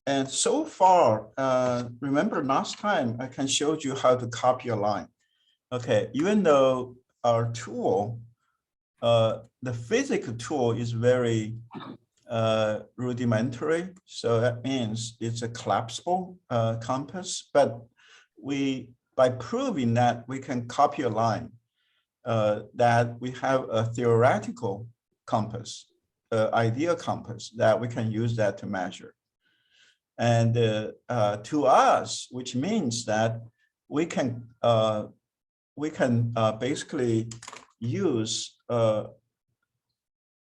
And so far, remember last time I can show you how to copy a line. Okay, even though our tool, the physical tool is very rudimentary, so that means it's a collapsible compass, but by proving that we can copy a line, that we have a theoretical compass, ideal compass that we can use that to measure. And to us, which means that we can basically use the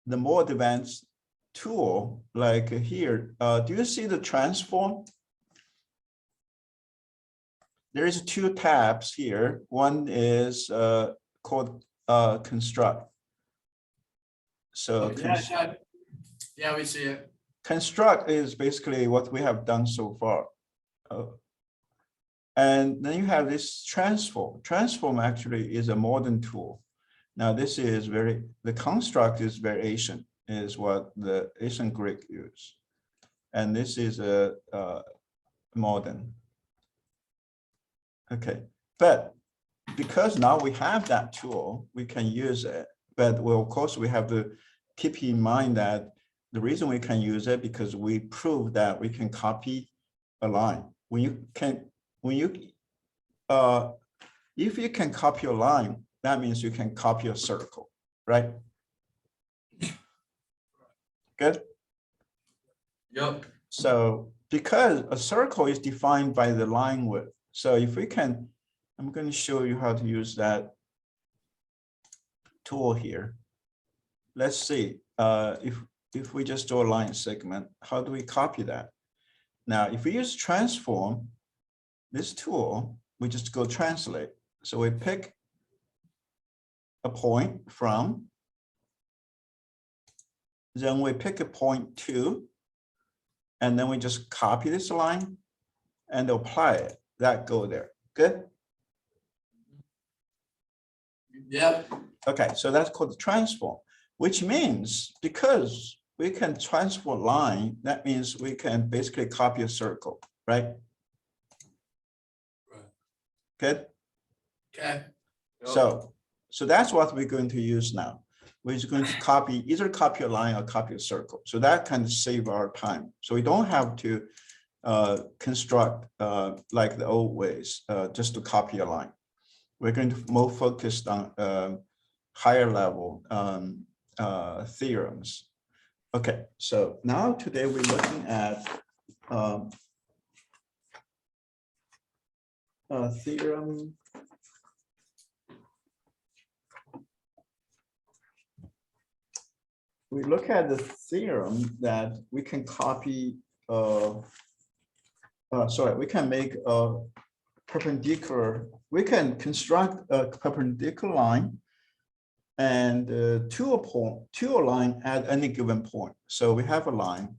more advanced tool, like here. Do you see the transform? There is 2 tabs here. One is called construct. So yeah, we see it. Construct is basically what we have done so far. And then you have this transform. Transform actually is a modern tool. Now this is the construct is variation, is what the ancient Greek use. And this is a modern. Okay, but because now we have that tool, we can use it. But well, of course, we have to keep in mind that the reason we can use it because we prove that we can copy a line. If you can copy a line, that means you can copy a circle, right? Good. Yep. So because a circle is defined by the line width, so if we can, I'm going to show you how to use that tool here. Let's see if we just draw a line segment, how do we copy that? Now, if we use transform, this tool, we just go translate. So we pick a point from, then we pick a point to, and then we just copy this line and apply it. That go there. Good? Yep. Okay, so that's called the transform, which means because we can transform line, that means we can basically copy a circle, right? Good? Okay. So that's what we're going to use now. We're just going to either copy a line or copy a circle. So that kind of save our time. So we don't have to construct like the old ways, just to copy a line. We're going to more focused on higher level theorems. Okay, so now today we're looking at theorem. We look at the theorem that we can copy, we can make a perpendicular, we can construct a perpendicular line and to a line at any given point. So we have a line,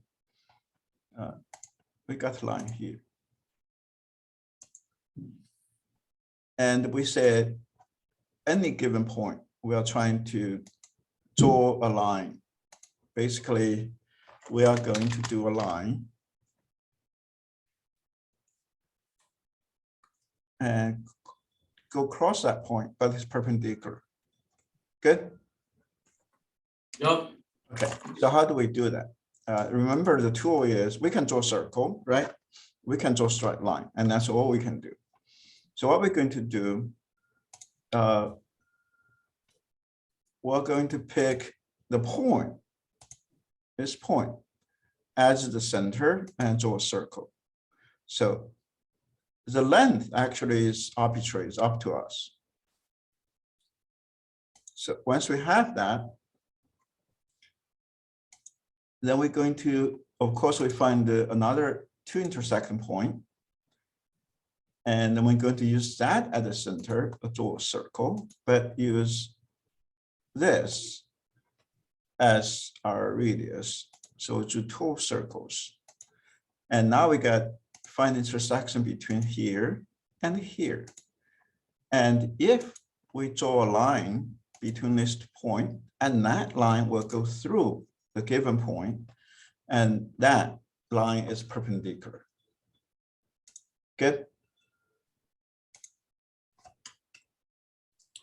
we got a line here. And we said any given point, we are trying to draw a line. Basically, we are going to do a line and go across that point, but it's perpendicular. Good? Yep. Okay, so how do we do that? Remember the tool is we can draw a circle, right? We can draw a straight line, and that's all we can do. So what we're going to do, we're going to pick the point, this point, as the center and draw a circle. So the length actually is arbitrary, it's up to us. So once we have that, then we're going to, of course, we find another 2 intersection point. And then we're going to use that at the center, draw a circle, but use this as our radius. So we do 2 circles. And now we got find intersection between here and here. And if we draw a line between this point, and that line will go through the given point, and that line is perpendicular. Good.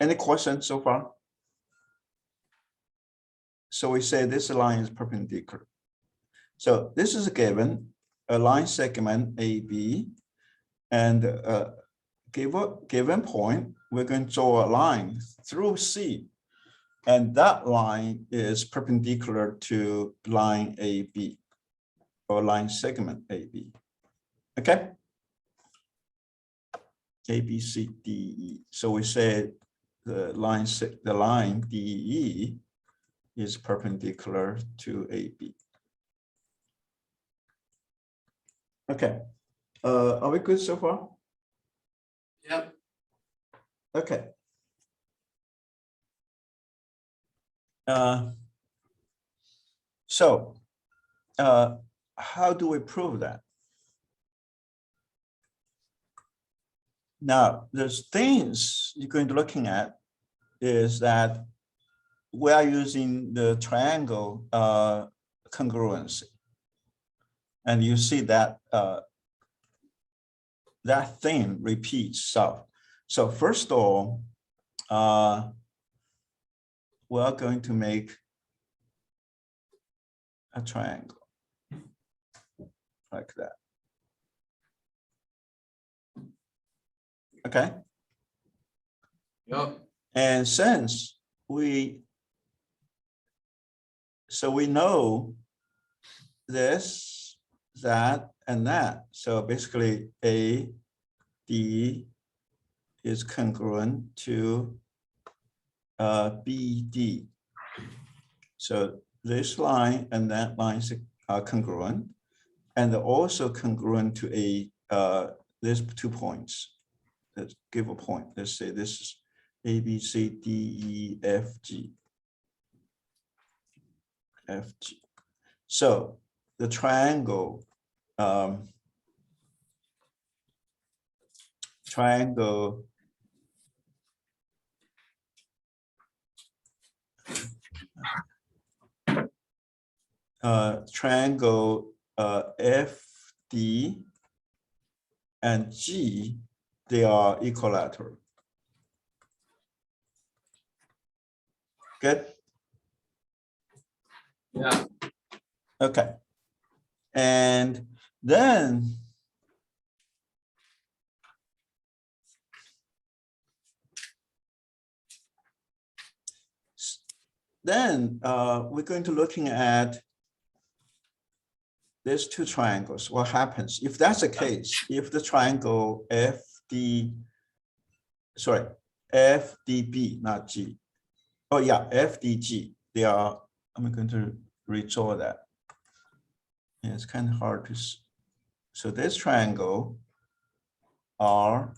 Any questions so far? So we say this line is perpendicular. So this is given a line segment AB, and given point, we're going to draw a line through C, and that line is perpendicular to line AB or line segment AB. Okay. A, B, C, D, E. So we say the line DE is perpendicular to AB. Okay. Are we good so far? Yep. Okay. So how do we prove that? Now, there's things you're going to looking at is that we are using the triangle congruency. And you see that that thing repeats itself. So first of all, we are going to make a triangle like that. Okay. Yep. And since we know this, that, and that. So basically AD is congruent to BD. So this line and that line are congruent, and they're also congruent to these 2 points. Let's give a point. Let's say this is A, B, C, D, E, F, G. F, G. So the triangle, triangle FD and G, they are equilateral. Good. Yeah. Okay. And then we're going to looking at these 2 triangles. What happens if that's the case? If the triangle FDB, not G. Oh yeah, FDG. They are. I'm going to redraw that. Yeah, it's kind of hard to. So this triangle are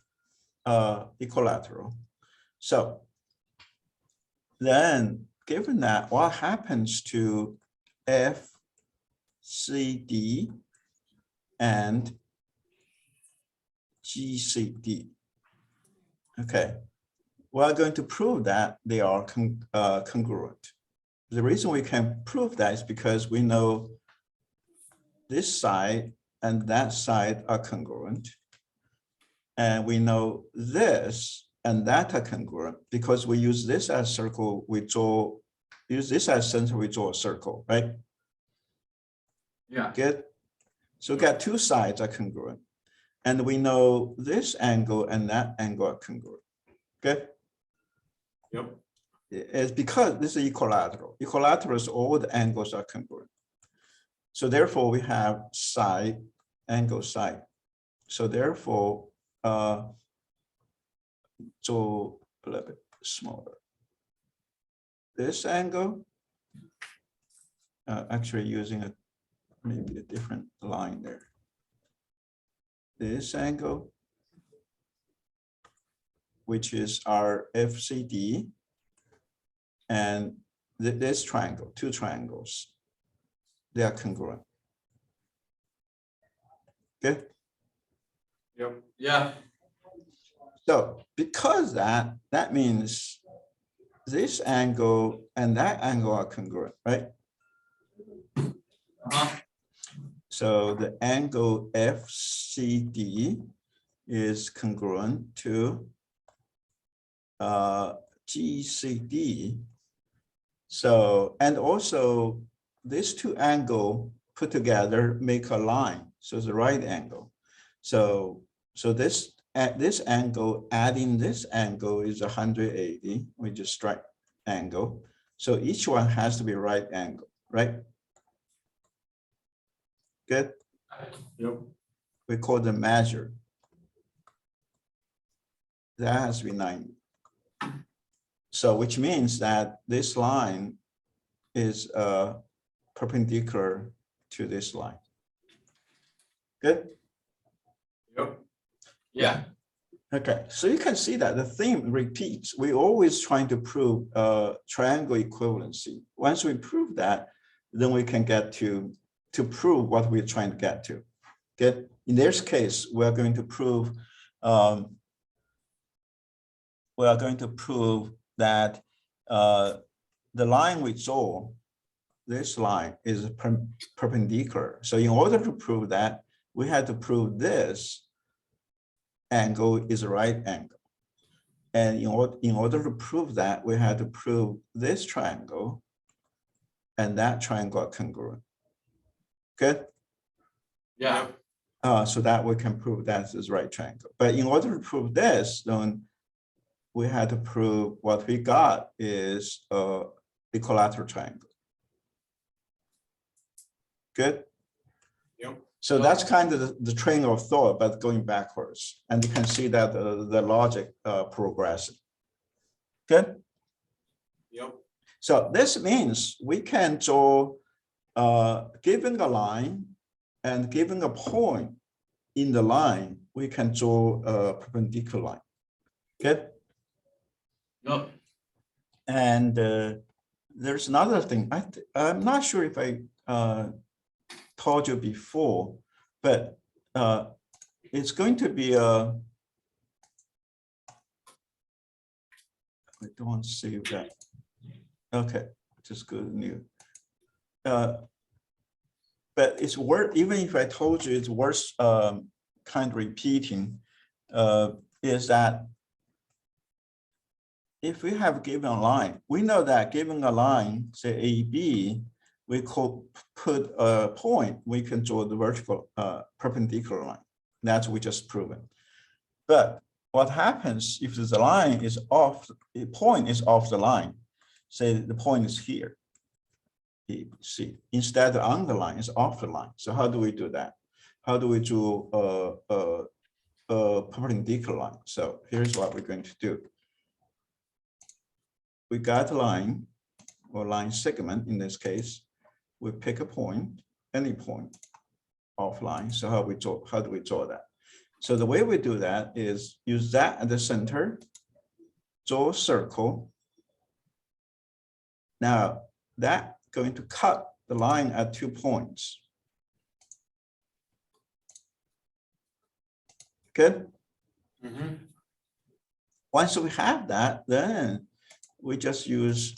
equilateral. So then, given that, what happens to FCD and GCD? Okay, we're going to prove that they are congruent. The reason we can prove that is because we know this side and that side are congruent. And we know this and that are congruent because we use this as a circle, use this as center, we draw a circle, right? Yeah. Good. So we got 2 sides are congruent. And we know this angle and that angle are congruent. Good. Yep. It's because this is equilateral. Equilaterals, all the angles are congruent. So therefore we have side, angle, side. So therefore, so a little bit smaller. This angle, actually using maybe a different line there. This angle, which is our FCD, and this triangle, 2 triangles, they are congruent. Okay. Yep. Yeah. So because that means this angle and that angle are congruent, right? So the angle FCD is congruent to GCD. So, and also these two angles put together make a line. So it's a right angle. So this at this angle, adding this angle is 180, which is right angle. So each one has to be right angle, right? Good. Yep. We call the measure. That has to be 90. So which means that this line is perpendicular to this line. Good. Yep. Yeah. Okay, so you can see that the theme repeats. We're always trying to prove triangle equivalency. Once we prove that, then we can get to prove what we're trying to get to. Good. In this case, we are going to prove that the line we draw, this line is perpendicular. So in order to prove that, we had to prove this angle is a right angle. And in order to prove that, we had to prove this triangle and that triangle are congruent. Good? Yeah. So that we can prove that is right triangle. But in order to prove this, then we had to prove what we got is a equilateral triangle. Good? Yep. So that's kind of the train of thought, but going backwards. And you can see that the logic progressing. Good? Yep. So this means we can draw, given a line and given a point in the line, we can draw a perpendicular line. Good? Yep. And there's another thing. I'm not sure if I told you before, but it's going to be a, I don't want to save that. Okay, just good news. But it's worth, even if I told you it's worth kind of repeating, is that if we have given a line, we know that given a line, say AB, we could put a point, we can draw the vertical perpendicular line. That's we just proven. But what happens if the line is off, the point is off the line? Say the point is here. See, instead on the line is off the line. So how do we do that? How do we draw a perpendicular line? So here's what we're going to do. We got a line or line segment in this case. We pick a point, any point offline. So how do we draw that? So the way we do that is use that at the center, draw a circle. Now that going to cut the line at 2 points. Good. Mm-hmm. Once we have that, then we just use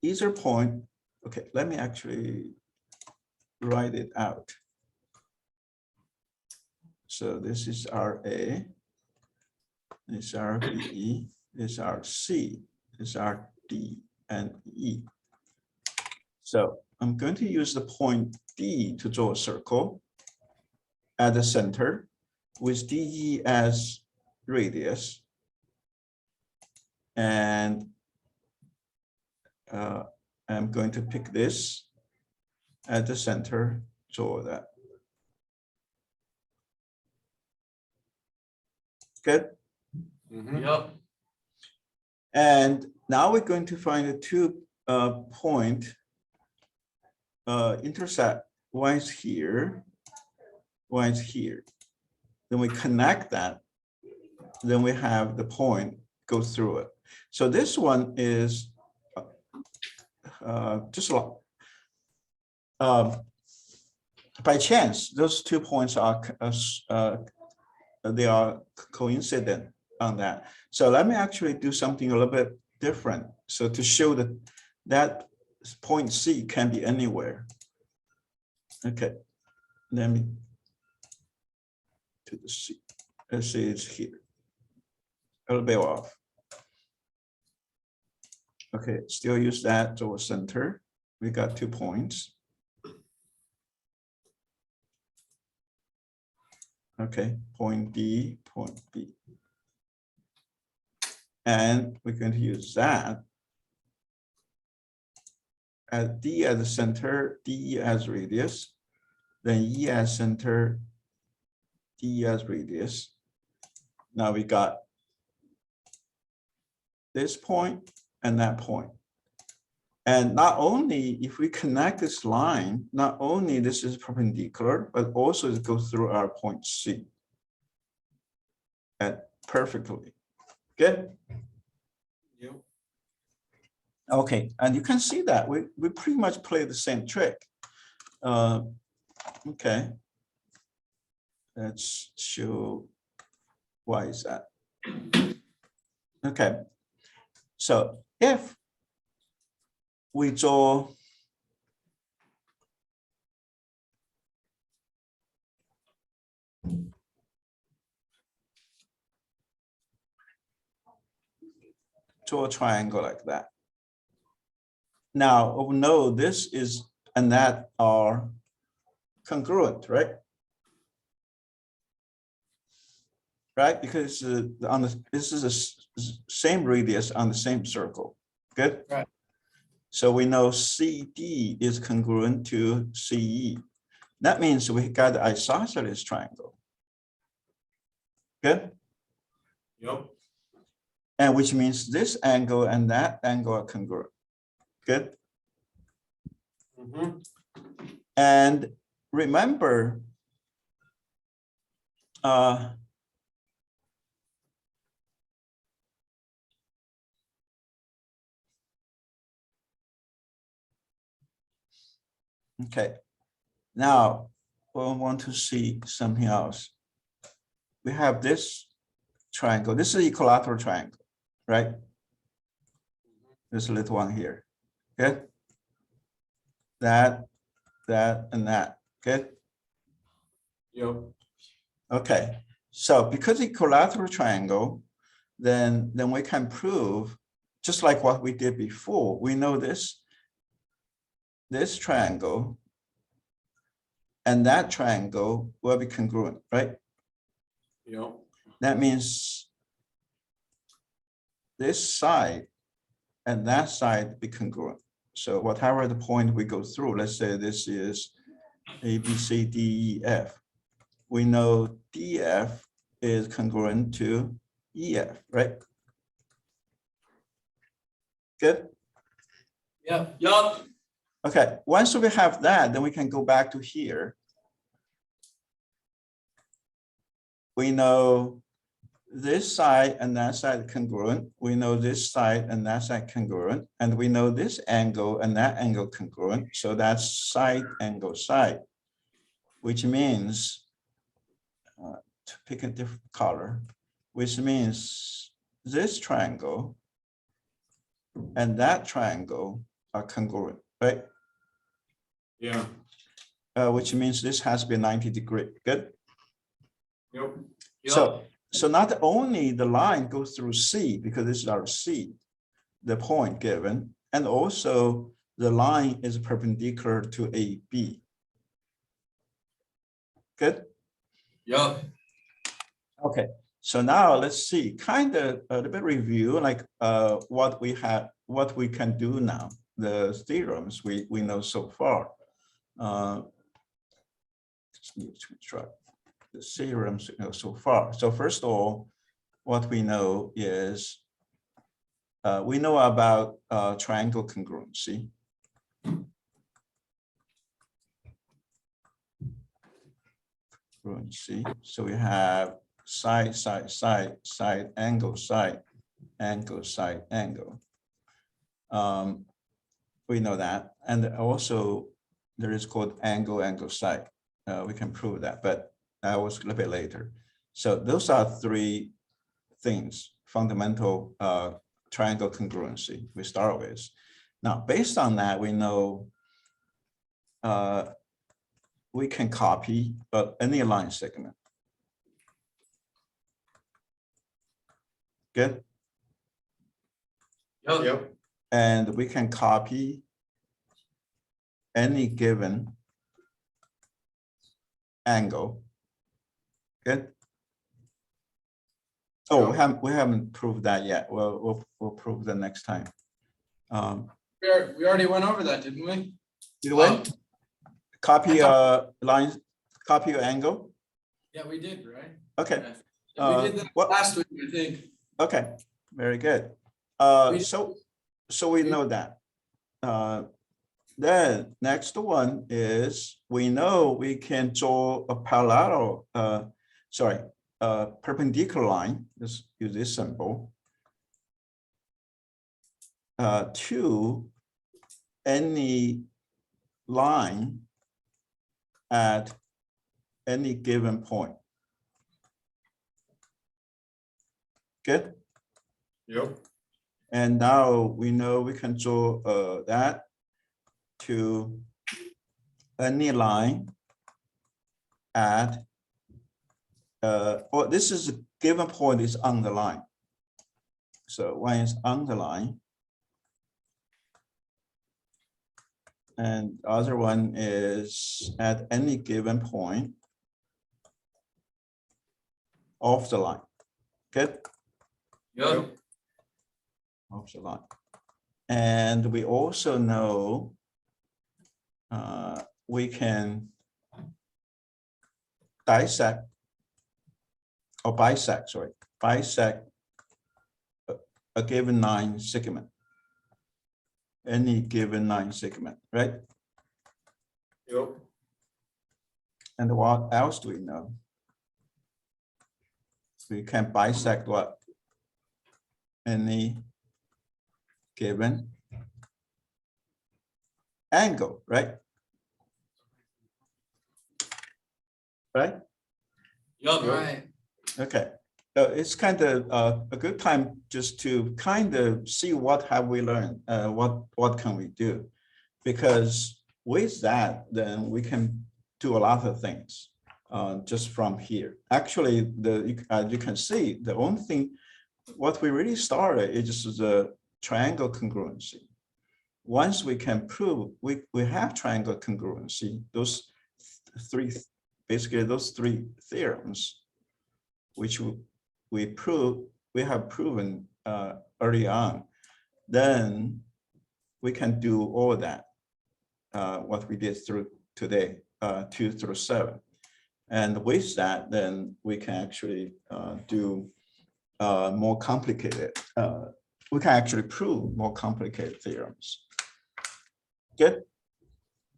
either point. Okay, let me actually write it out. So this is RA, this is RB, this is RC, this is RD and E. So I'm going to use the point D to draw a circle at the center with DE as radius. And I'm going to pick this at the center, draw that. Good? Mm-hmm. Yep. And now we're going to find the 2 point intersect. One is here, one is here. Then we connect that. Then we have the point go through it. So this one is just by chance, those 2 points are they are coincident on that. So let me actually do something a little bit different. So to show that point C can be anywhere. Okay, let me to the C. Let's see, it's here. A little bit off. Okay, still use that to center. We got 2 points. Okay, point B, point B. And we're going to use that at D as the center, D as radius, then E as center, D as radius. Now we got this point and that point. And not only if we connect this line, not only this is perpendicular, but also it goes through our point C. And perfectly. Good. Yep. Okay, and you can see that we pretty much play the same trick. Okay. Let's show why is that. Okay. So if we draw a triangle like that. Now, we know this is and that are congruent, right? Right, because this is the same radius on the same circle. Good. Right. So we know CD is congruent to CE. That means we got the isosceles triangle. Good. Yep. And which means this angle and that angle are congruent. Good. Mm-hmm. And remember, okay, now we want to see something else. We have this triangle. This is equilateral triangle, right? This little one here. Good. That, and that. Good. Yep. Okay. So because equilateral triangle, then we can prove, just like what we did before, we know this triangle and that triangle will be congruent, right? Yep. That means this side and that side be congruent. So whatever the point we go through, let's say this is A, B, C, D, E, F. We know DF is congruent to EF, right? Good. Yep. Yep. Okay, once we have that, then we can go back to here. We know this side and that side congruent. We know this side and that side congruent. And we know this angle and that angle congruent. So that's side, angle, side, which means, to pick a different color, which means this triangle and that triangle are congruent, right? Yeah. Which means this has to be 90 degrees. Good. Yep. Yep. So not only the line goes through C, because this is our C, the point given, and also the line is perpendicular to AB. Good. Yep. Okay. So now let's see, kind of a little bit review, like what we have, what we can do now, the theorems we know so far. Just need to try the theorems we know so far. So first of all, what we know is we know about triangle congruency. So we have side, side, side, side, angle, side, angle, side, angle. We know that. And also there is called angle, angle, side. We can prove that, but that was a little bit later. So those are three things, fundamental triangle congruency we start with. Now, based on that, we know we can copy any line segment. Good. Yep. And we can copy any given angle. Good. Oh, we haven't proved that yet. We'll prove that next time. We already went over that, didn't we? Did we? Copy lines, copy your angle. Yeah, we did, right? Okay. Yeah. We did that what- last week, I think. Okay, very good. So we know that. Then next one is we know we can draw a parallel, perpendicular line. Let's use this symbol to any line at any given point. Good. Yep. And now we know we can draw that to any line at, or this is a given point is on the line. So one is on the line. And the other one is at any given point off the line. Good. Yep. Off the line. And we also know we can bisect a given line segment. Any given line segment, right? Yep. And what else do we know? We can bisect what? Any given angle, right? Right? Yep. Right. Okay. It's kind of a good time just to kind of see what have we learned, what can we do? Because with that, then we can do a lot of things just from here. Actually, you can see the only thing, what we really started is just the triangle congruency. Once we can prove we have triangle congruency, those three theorems, which we have proven early on, then we can do all that, what we did through today, 2 through 7. And with that, then we can actually do more complicated, we can actually prove more complicated theorems. Good?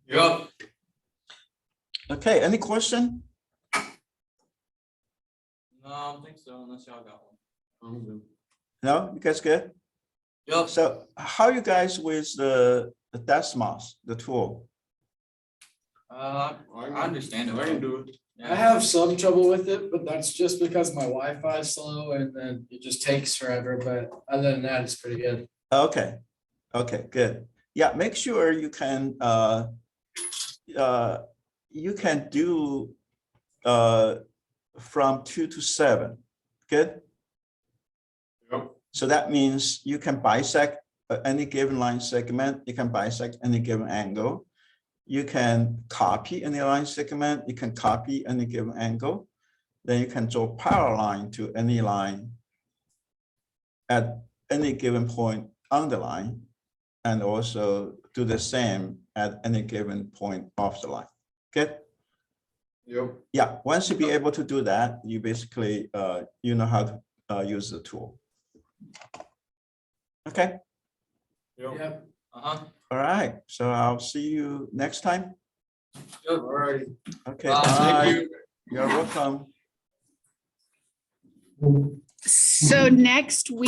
Yep. Okay, any question? No, I don't think so, unless y'all got one. No, you guys good? Yep. So how you guys with the Desmos, the tool? I understand it. I can do it. I have some trouble with it, but that's just because my Wi-Fi is slow and then it just takes forever. But other than that, it's pretty good. Okay, okay, good. Yeah, make sure you can do from 2 to 7. Good. Yep. So that means you can bisect any given line segment. You can bisect any given angle. You can copy any line segment. You can copy any given angle. Then you can draw parallel line to any line at any given point on the line, and also do the same at any given point off the line. Good. Yep. Yeah, once you be able to do that, you basically, you know how to use the tool. Okay, Yep. Uh-huh. all right, so I'll see you next time. Yep, all right. Okay, Thank bye. you. You're welcome. So next week.